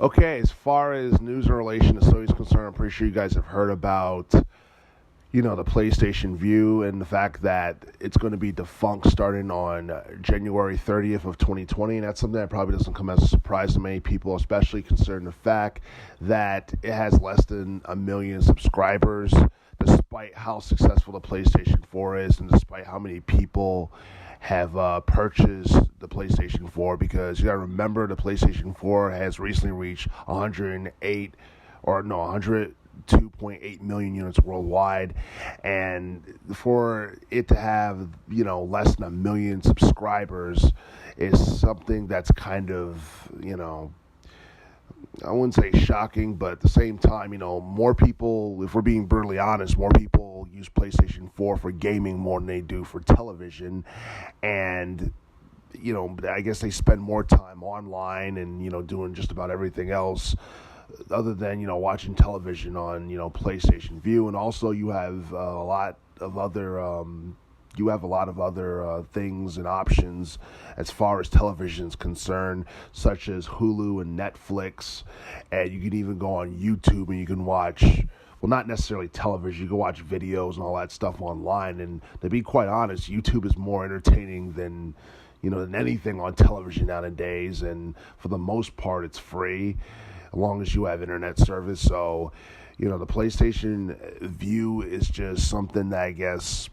Okay, as far as news in relation to Sony's concerned, I'm pretty sure you guys have heard about, the PlayStation View and the fact that it's going to be defunct starting on January 30th of 2020. And that's something that probably doesn't come as a surprise to many people, especially considering the fact that it has less than a million subscribers, despite how successful the PlayStation 4 is and despite how many people have purchased the PlayStation 4, because you got to remember the PlayStation 4 has recently reached 102.8 million units worldwide, and for it to have less than a million subscribers is something that's kind of I wouldn't say shocking, but at the same time, more people, if we're being brutally honest, more people use PlayStation 4 for gaming more than they do for television. And, I guess they spend more time online and, doing just about everything else other than, watching television on, PlayStation View. And also you have a lot of other things and options as far as television is concerned, such as Hulu and Netflix, and you can even go on YouTube and you can watch, well, not necessarily television, you can watch videos and all that stuff online. And to be quite honest, YouTube is more entertaining than anything on television nowadays, and for the most part it's free as long as you have internet service. So the PlayStation View is just something that I guess,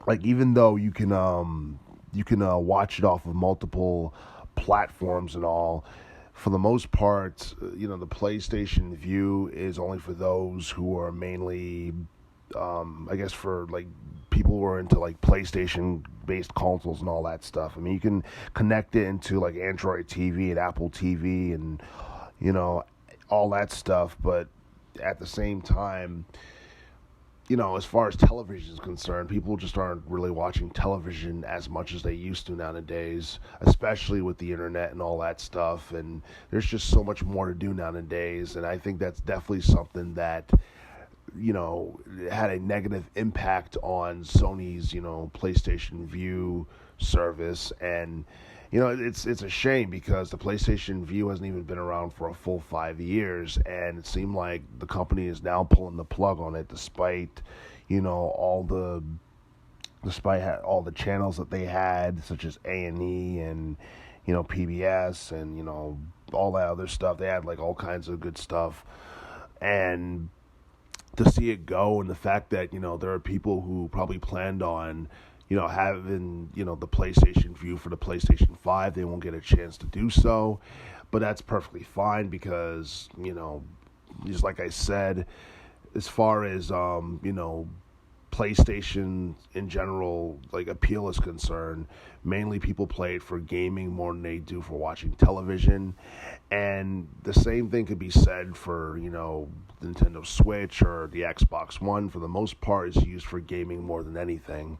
like, even though you can watch it off of multiple platforms and all, for the most part, the PlayStation View is only for those who are mainly, I guess, for like people who are into like PlayStation based consoles and all that stuff. I mean, you can connect it into like Android TV and Apple TV and all that stuff, but at the same time, as far as television is concerned, people just aren't really watching television as much as they used to nowadays, especially with the internet and all that stuff. And there's just so much more to do nowadays. And I think that's definitely something that, had a negative impact on Sony's, PlayStation View service. And, it's a shame because the PlayStation View hasn't even been around for a full 5 years, and it seemed like the company is now pulling the plug on it, despite all the channels that they had, such as A&E and PBS and all that other stuff. They had like all kinds of good stuff, and to see it go, and the fact that there are people who probably planned on having, the PlayStation View for the PlayStation 5, they won't get a chance to do so. But that's perfectly fine because, just like I said, as far as, PlayStation in general, like, appeal is concerned, mainly people play it for gaming more than they do for watching television. And the same thing could be said for, Nintendo Switch or the Xbox One. For the most part, is used for gaming more than anything.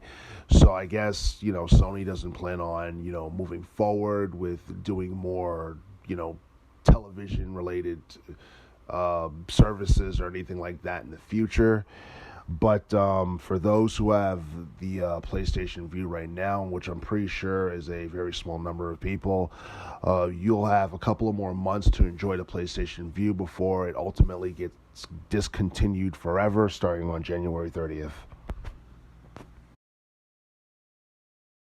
So I guess, Sony doesn't plan on, moving forward with doing more, television related services or anything like that in the future. But for those who have the PlayStation View right now, which I'm pretty sure is a very small number of people, you'll have a couple of more months to enjoy the PlayStation View before it ultimately gets discontinued forever starting on January 30th.